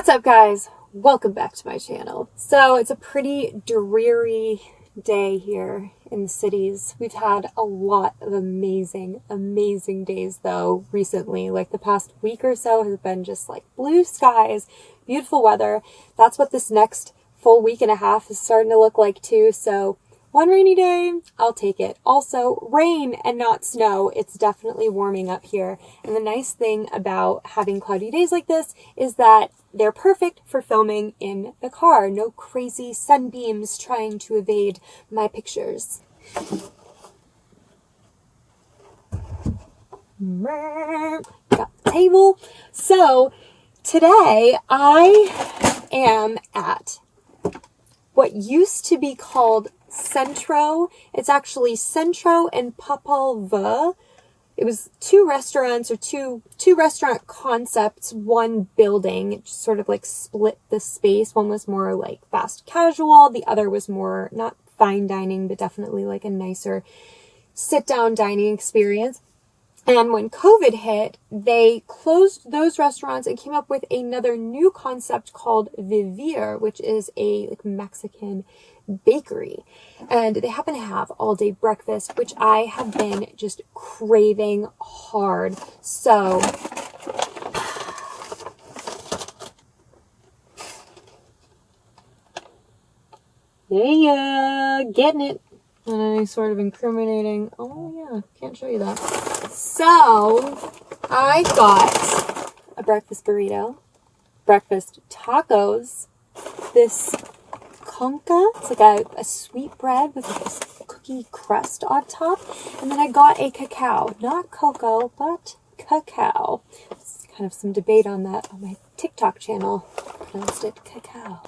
What's up, guys? Welcome back to my channel. So it's a pretty dreary day here in the cities. We've had a lot of amazing days though recently. Like the past week or so has been just like blue skies, beautiful weather. That's what this next full week and a half is starting to look like too. So one rainy day, I'll take it. Also, rain and not snow. It's definitely warming up here. And the nice thing about having cloudy days like this is that they're perfect for filming in the car. No crazy sunbeams trying to evade my pictures. Got the table. So today I am at what used to be called Centro. It's actually Centro and Popolva. It was two restaurants or two restaurant concepts, one building. It just sort of like split the space. One was more like fast casual. The other was more not fine dining, but definitely like a nicer sit down dining experience. And when COVID hit, they closed those restaurants and came up with another new concept called Vivir, which is a like Mexican bakery. And they happen to have all day breakfast, which I have been just craving hard. So yeah, getting it. And any sort of incriminating, oh yeah, can't show you that. So I got a breakfast burrito, breakfast tacos, this Concha, it's like a sweet bread with like this cookie crust on top. And then I got a cacao, not cocoa, but cacao. There's kind of some debate on that on my TikTok channel. I pronounced it cacao.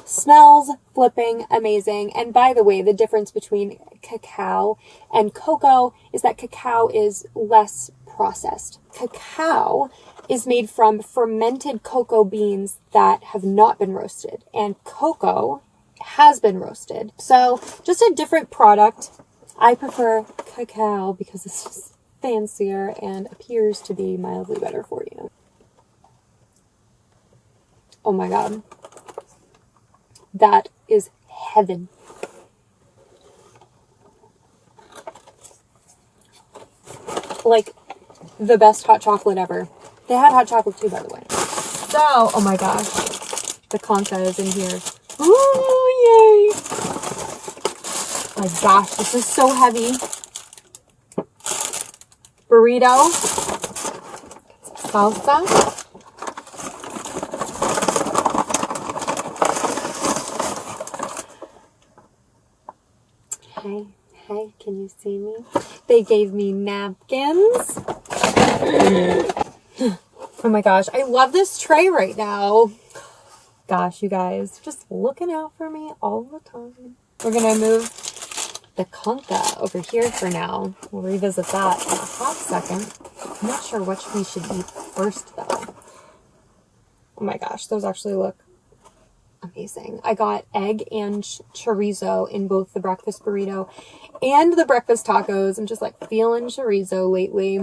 Smells flipping amazing. And by the way, the difference between cacao and cocoa is that cacao is less processed. Cacao is made from fermented cocoa beans that have not been roasted, and cocoa has been roasted. So just a different product. I prefer cacao because it's just fancier and appears to be mildly better for you. Oh my God. That is heaven. Like the best hot chocolate ever. They had hot chocolate too, by the way. So, oh my gosh. The Concha is in here. Oh, yay. My gosh, this is so heavy. Burrito. Salsa. Hey, can you see me? They gave me napkins. Oh my gosh, I love this tray right now. Gosh, you guys, just looking out for me all the time. We're gonna move the Concha over here for now. We'll revisit that in a hot second. I'm not sure which we should eat first though. Oh my gosh, those actually look amazing. I got egg and chorizo in both the breakfast burrito and the breakfast tacos. I'm just like feeling chorizo lately.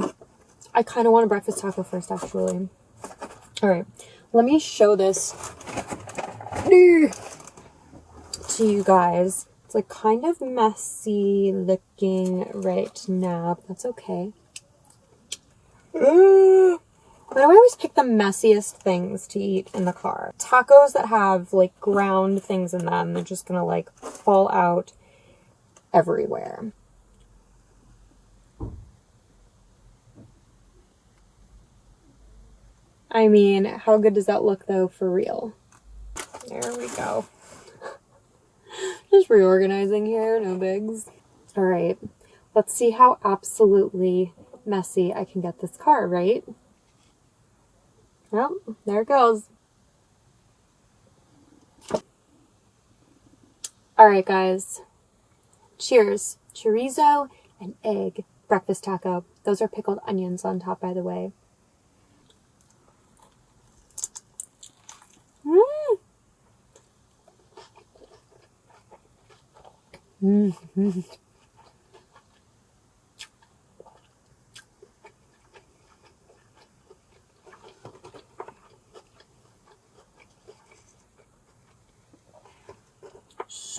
I kind of want a breakfast taco first, actually. All right, let me show this to you guys. It's like kind of messy looking right now, but that's okay. But I always pick the messiest things to eat in the car. Tacos that have like ground things in them, they're just gonna like fall out everywhere. I mean, how good does that look though for real? There we go. Just reorganizing here, no bigs. All right, let's see how absolutely messy I can get this car, right? Well, there it goes. All right, guys. Cheers. Chorizo and egg breakfast taco. Those are pickled onions on top, by the way. Mm-hmm.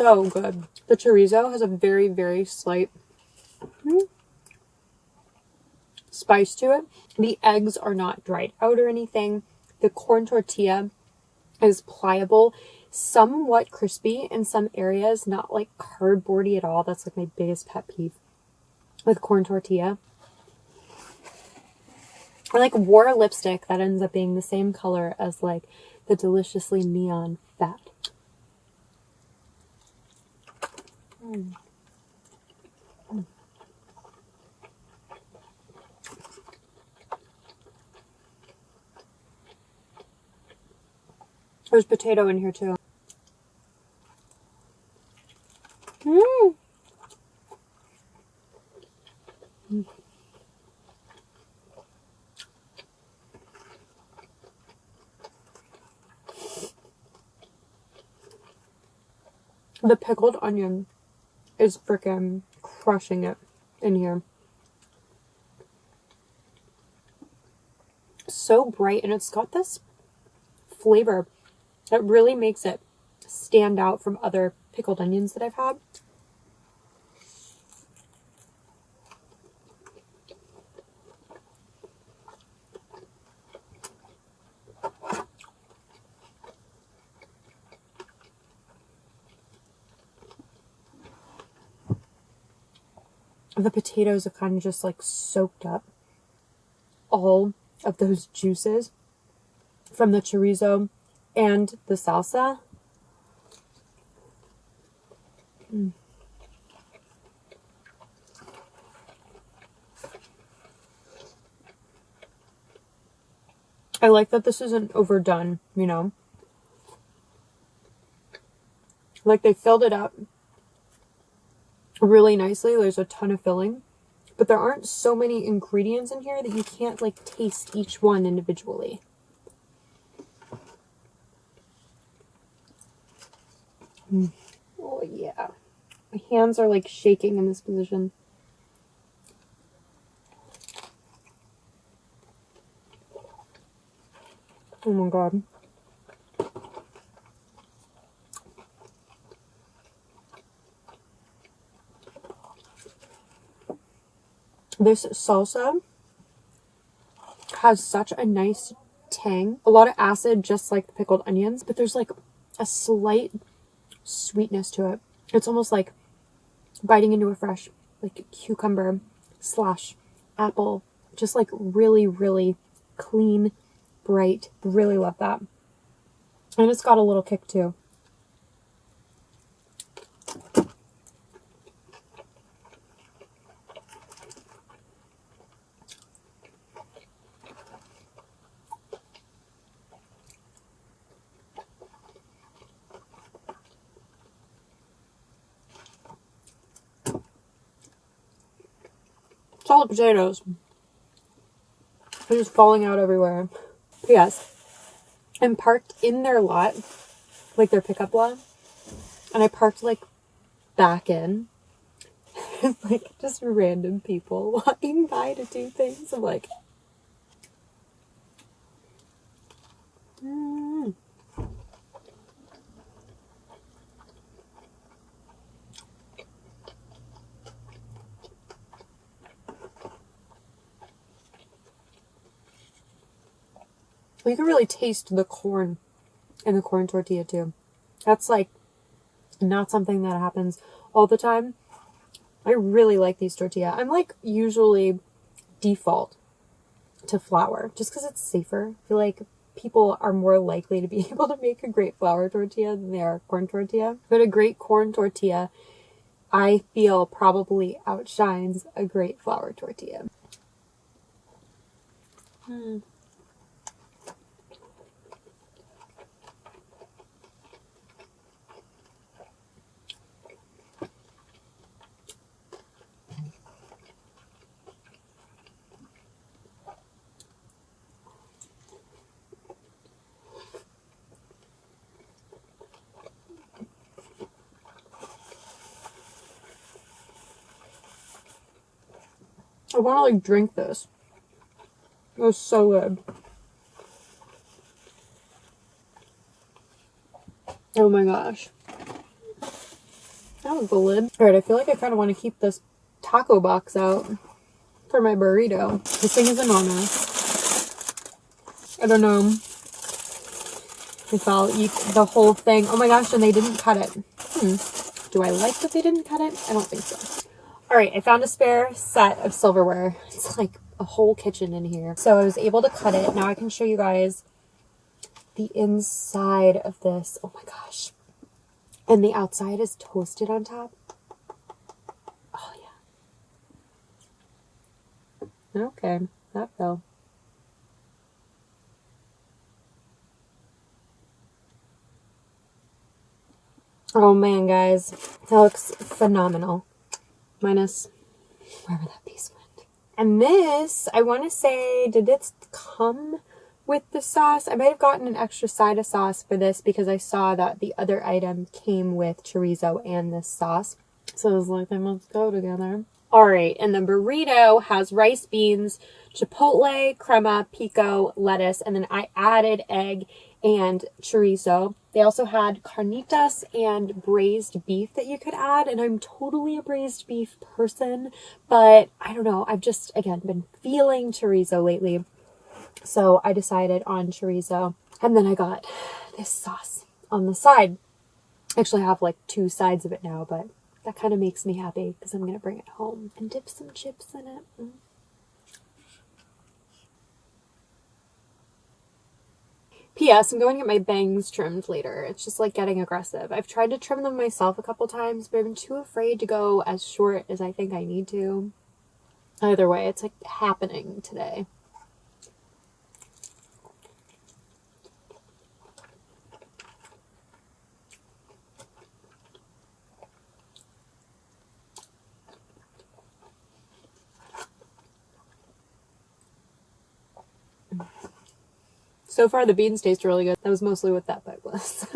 so good. The chorizo has a very, very slight spice to it. The eggs are not dried out or anything. The corn tortilla is pliable, somewhat crispy in some areas, not like cardboardy at all. That's like my biggest pet peeve with corn tortilla. I like wore a lipstick that ends up being the same color as like the deliciously neon fat. There's potato in here too. The pickled onion is freaking crushing it in here. So bright, and it's got this flavor that really makes it stand out from other pickled onions that I've had. The potatoes have kind of just like soaked up all of those juices from the chorizo and the salsa. I like that this isn't overdone, you know? Like they filled it up really nicely. There's a ton of filling, but there aren't so many ingredients in here that you can't like taste each one individually. Oh yeah. My hands are like shaking in this position. Oh my god. This salsa has such a nice tang. A lot of acid, just like the pickled onions, but there's like a slight sweetness to it. It's almost like biting into a fresh like cucumber / apple. Just like really, really clean, bright. Really love that. And it's got a little kick too. It's all the potatoes. They're just falling out everywhere. P.S. I'm parked in their lot, like their pickup lot, and I parked like back in. Like just random people walking by to do things. I'm like, you can really taste the corn in the corn tortilla too. That's like not something that happens all the time. I really like these tortilla. I'm like usually default to flour just because it's safer. I feel like people are more likely to be able to make a great flour tortilla than they are corn tortilla. But a great corn tortilla, I feel, probably outshines a great flour tortilla. I want to like drink this. It was so good. Oh my gosh. That was the lid. Alright, I feel like I kind of want to keep this taco box out for my burrito. This thing is enormous. I don't know if I'll eat the whole thing. Oh my gosh, and they didn't cut it. Do I like that they didn't cut it? I don't think so. Alright, I found a spare set of silverware. It's like a whole kitchen in here. So I was able to cut it. Now I can show you guys the inside of this. Oh my gosh. And the outside is toasted on top. Oh yeah. Okay, that fell. Oh man, guys, that looks phenomenal. Minus wherever that piece went. And this, I want to say, did it come with the sauce? I might have gotten an extra side of sauce for this because I saw that the other item came with chorizo and this sauce. So I was like, they must go together. Alright, and the burrito has rice, beans, chipotle, crema, pico, lettuce, and then I added egg and chorizo. They also had carnitas and braised beef that you could add, and I'm totally a braised beef person, but I don't know, I've just, again, been feeling chorizo lately, so I decided on chorizo, and then I got this sauce on the side. Actually, I have like 2 sides of it now, but that kind of makes me happy because I'm going to bring it home and dip some chips in it. P.S. I'm going to get my bangs trimmed later. It's just like getting aggressive. I've tried to trim them myself a couple times, but I've been too afraid to go as short as I think I need to. Either way, it's like happening today. So far, the beans taste really good. That was mostly what that bite was.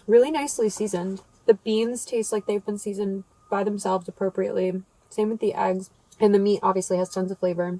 Really nicely seasoned. The beans taste like they've been seasoned by themselves appropriately. Same with the eggs. And the meat obviously has tons of flavor.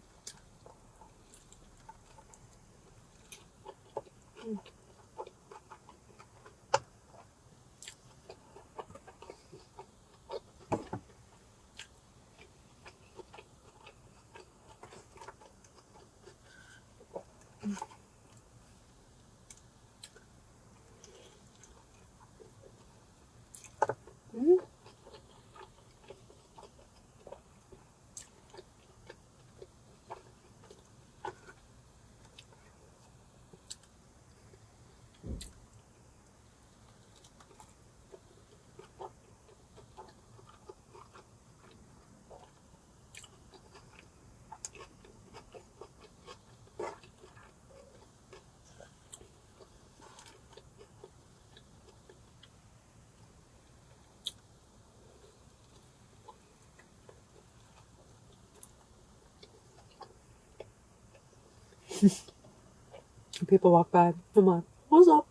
People walk by. I'm like, what's up?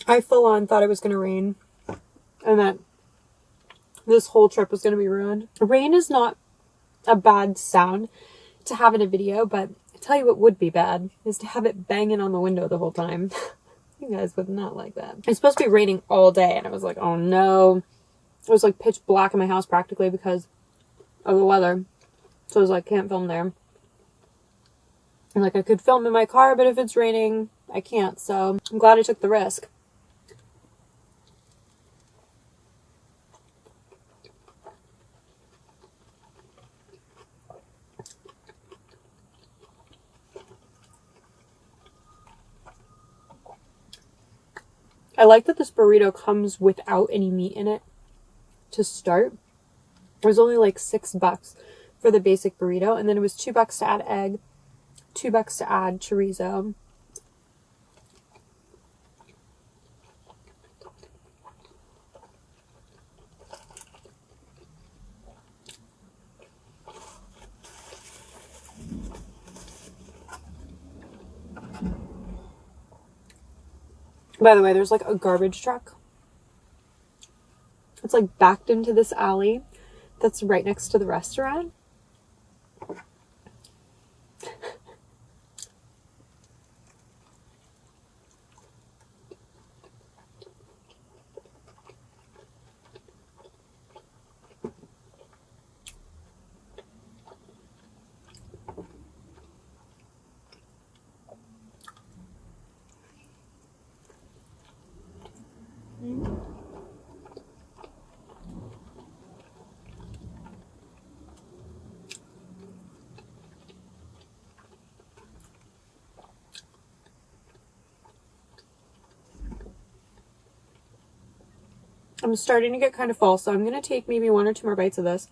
I full on thought it was going to rain and that this whole trip was going to be ruined. Rain is not a bad sound to have in a video, but I tell you what would be bad is to have it banging on the window the whole time. You guys would not like that. It's supposed to be raining all day, and I was like, oh no. It was like pitch black in my house practically because of the weather. So I was like, can't film there. And like, I could film in my car, but if it's raining, I can't. So I'm glad I took the risk. I like that this burrito comes without any meat in it to start. It was only like $6 for the basic burrito, and then it was $2 to add egg, $2 to add chorizo. By the way, there's like a garbage truck. It's like backed into this alley that's right next to the restaurant. I'm starting to get kind of full, so I'm going to take maybe 1 or 2 more bites of this.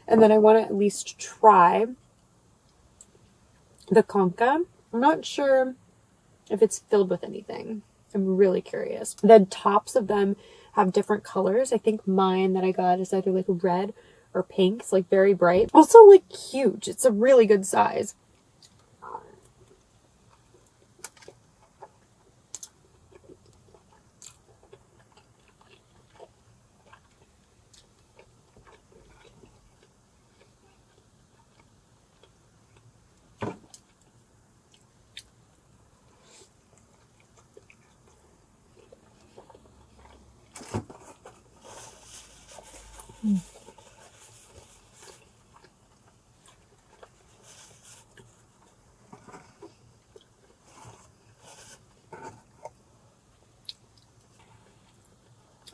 And then I want to at least try the Concha. I'm not sure if it's filled with anything. I'm really curious. The tops of them have different colors. I think mine that I got is either like red or pink. It's like very bright. Also like huge. It's a really good size.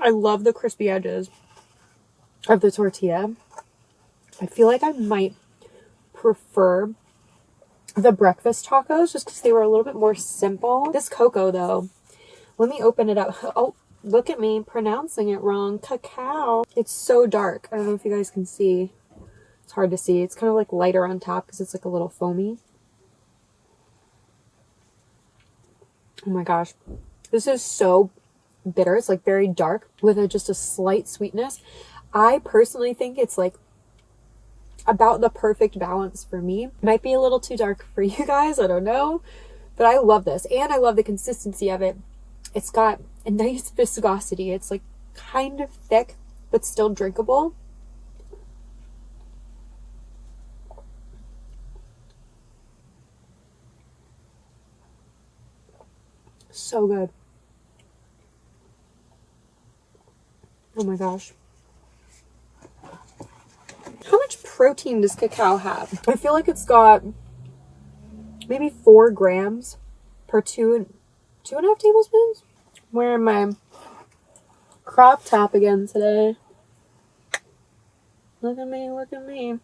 I love the crispy edges of the tortilla. I feel like I might prefer the breakfast tacos just because they were a little bit more simple. This cocoa though, let me open it up. Oh, look at me pronouncing it wrong. Cacao. It's so dark. I don't know if you guys can see. It's hard to see. It's kind of like lighter on top because it's like a little foamy. Oh my gosh. This is so bitter. It's like very dark with just a slight sweetness. I personally think it's like about the perfect balance for me. Might be a little too dark for you guys. I don't know. But I love this. And I love the consistency of it. It's got a nice viscosity. It's like kind of thick, but still drinkable. So good. Oh my gosh. How much protein does cacao have? I feel like it's got maybe 4 grams per 2.5 tablespoons. Wearing my crop top again today. Look at me, look at me.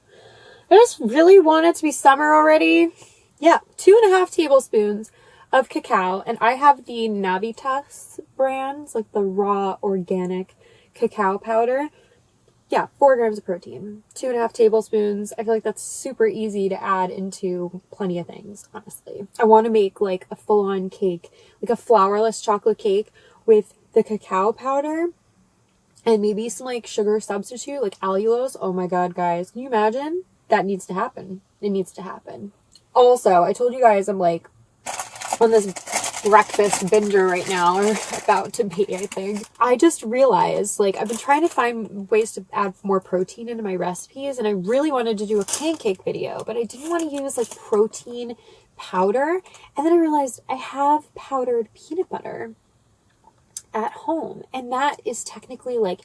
I just really want it to be summer already. Yeah, 2.5 tablespoons of cacao. And I have the Navitas brands, like the raw organic cacao powder. Yeah, 4 grams of protein, 2.5 tablespoons. I feel like that's super easy to add into plenty of things, honestly. I want to make like a full-on cake, like a flourless chocolate cake with the cacao powder and maybe some like sugar substitute, like allulose. Oh my God, guys, can you imagine? That needs to happen. It needs to happen. Also, I told you guys I'm like on this breakfast binger right now, or about to be, I think. I just realized, like, I've been trying to find ways to add more protein into my recipes, and I really wanted to do a pancake video, but I didn't want to use like protein powder. And then I realized I have powdered peanut butter at home, and that is technically like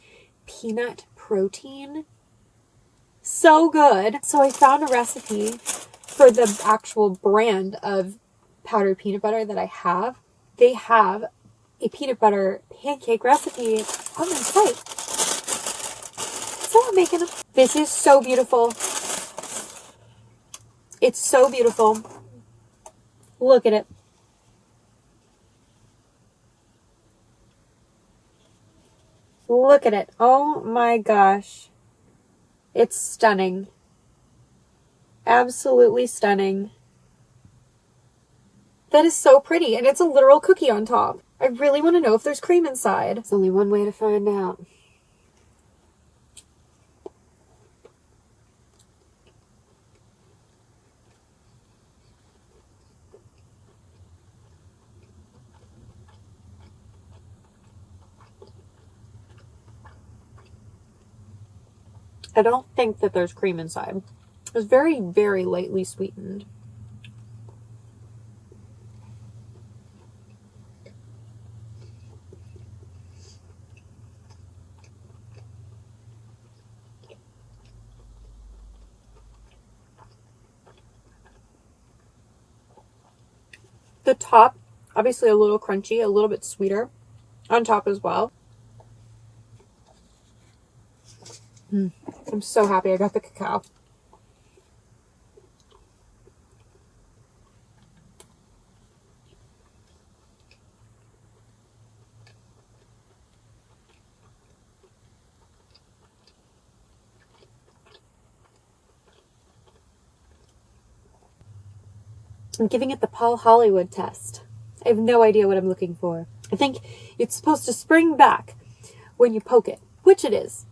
peanut protein. So good. So I found a recipe for the actual brand of powdered peanut butter that I have. They have a peanut butter pancake recipe on their site. So I'm making them. This is so beautiful. It's so beautiful. Look at it. Look at it. Oh my gosh. It's stunning. Absolutely stunning. That is so pretty, and it's a literal cookie on top. I really want to know if there's cream inside. There's only one way to find out. I don't think that there's cream inside. It's very, very lightly sweetened. The top, obviously a little crunchy, a little bit sweeter on top as well. I'm so happy I got the cacao. I'm giving it the Paul Hollywood test. I have no idea what I'm looking for. I think it's supposed to spring back when you poke it, which it is,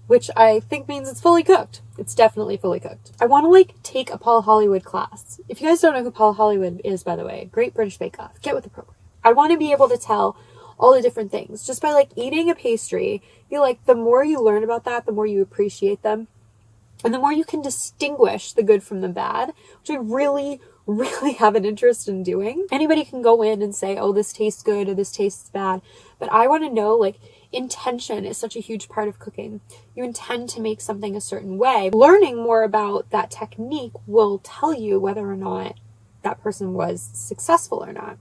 which I think means it's fully cooked. It's definitely fully cooked. I want to like take a Paul Hollywood class. If you guys don't know who Paul Hollywood is, by the way, Great British Bake Off, get with the program. I want to be able to tell all the different things just by like eating a pastry. I feel like the more you learn about that, the more you appreciate them. And the more you can distinguish the good from the bad, which I really have an interest in doing. Anybody can go in and say, oh, this tastes good or this tastes bad. But I want to know, like, intention is such a huge part of cooking. You intend to make something a certain way. Learning more about that technique will tell you whether or not that person was successful or not.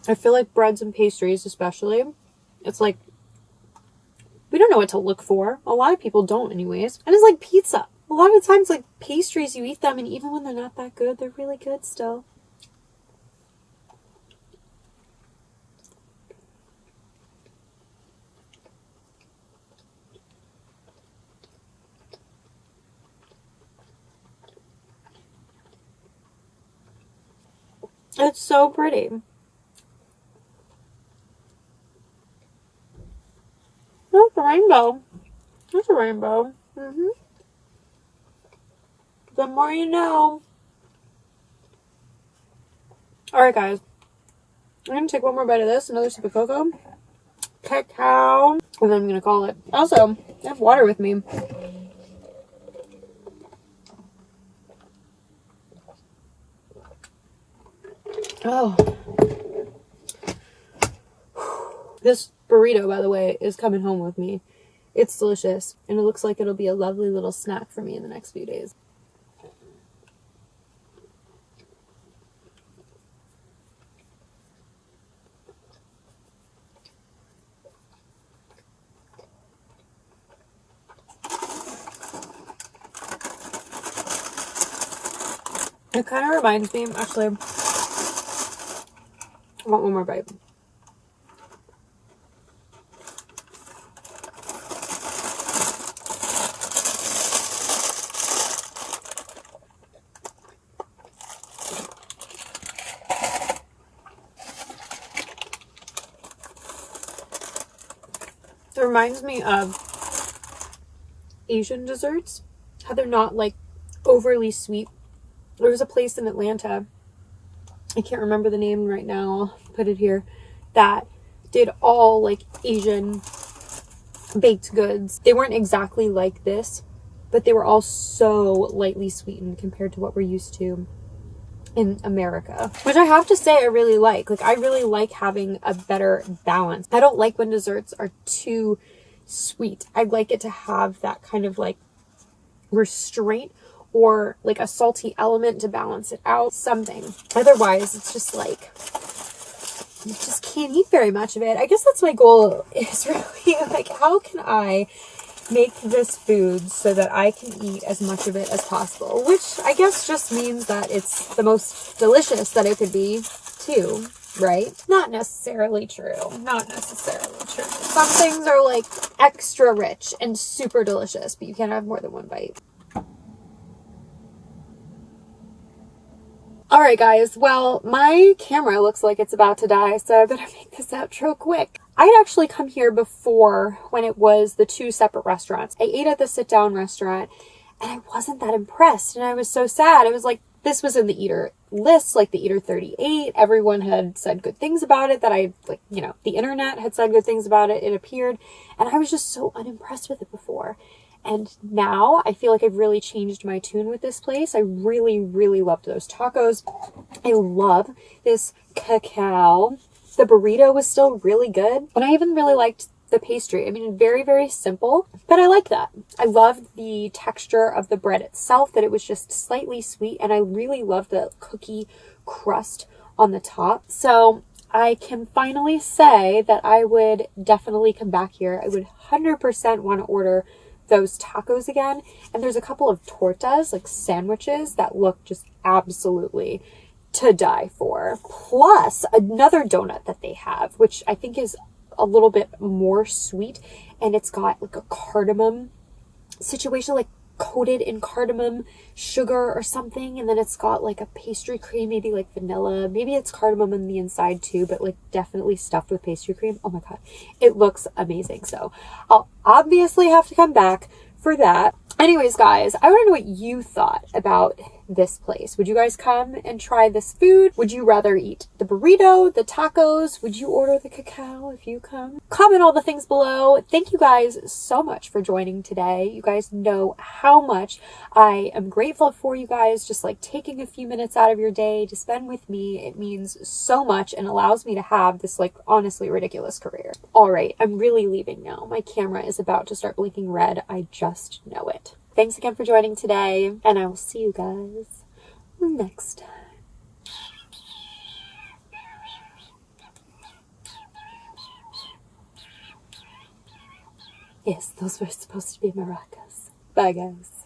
I feel like breads and pastries especially, it's like, we don't know what to look for. A lot of people don't anyways. And it's like pizza. A lot of times, like pastries, you eat them and even when they're not that good, they're really good still. It's so pretty. That's a rainbow. That's a rainbow. The more you know. Alright, guys. I'm going to take one more bite of this. Another sip of cocoa. Cacao. And then I'm going to call it. Also, I have water with me. Oh. This burrito, by the way, is coming home with me. It's delicious, and it looks like it'll be a lovely little snack for me in the next few days. It kind of reminds me, actually, I want one more bite. It reminds me of Asian desserts, how they're not like overly sweet. There was a place in Atlanta, I can't remember the name right now, I'll put it here, that did all like Asian baked goods. They weren't exactly like this, but they were all so lightly sweetened compared to what we're used to in America, which I have to say I really like. Like, I really like having a better balance. I don't like when desserts are too sweet. I like it to have that kind of like restraint or like a salty element to balance it out, something. Otherwise, it's just like, you just can't eat very much of it. I guess that's my goal, is really like, how can I make this food so that I can eat as much of it as possible, which I guess just means that it's the most delicious that it could be too, right? Not necessarily true. Not necessarily true. Some things are like extra rich and super delicious, but you can't have more than one bite. All right, guys. Well, my camera looks like it's about to die, so I better make this outro quick. I had actually come here before when it was the 2 separate restaurants. I ate at the sit-down restaurant, and I wasn't that impressed, and I was so sad. I was like, this was in the eater list, like the Eater 38. Everyone had said good things about it, that I, like, you know, the internet had said good things about it. It appeared, and I was just so unimpressed with it before. And now I feel like I've really changed my tune with this place. I really, really loved those tacos. I love this cacao. The burrito was still really good. And I even really liked the pastry. I mean, very, very simple, but I like that. I loved the texture of the bread itself, that it was just slightly sweet. And I really loved the cookie crust on the top. So I can finally say that I would definitely come back here. I would 100% want to order those tacos again. And there's a couple of tortas, like sandwiches, that look just absolutely to die for. Plus another donut that they have, which I think is a little bit more sweet, and it's got like a cardamom situation, like coated in cardamom sugar or something, and then it's got like a pastry cream, maybe like vanilla, maybe it's cardamom on the inside too, but like definitely stuffed with pastry cream. Oh my god, it looks amazing. So I'll obviously have to come back for that. Anyways, guys, I want to know what you thought about this place. Would you guys come and try this food? Would you rather eat the burrito, the tacos? Would you order the cacao if you come? Comment all the things below. Thank you guys so much for joining today. You guys know how much I am grateful for you guys just like taking a few minutes out of your day to spend with me. It means so much and allows me to have this like honestly ridiculous career. All right, I'm really leaving now. My camera is about to start blinking red. I just know it. Thanks again for joining today, and I will see you guys next time. Yes, those were supposed to be maracas. Bye, guys.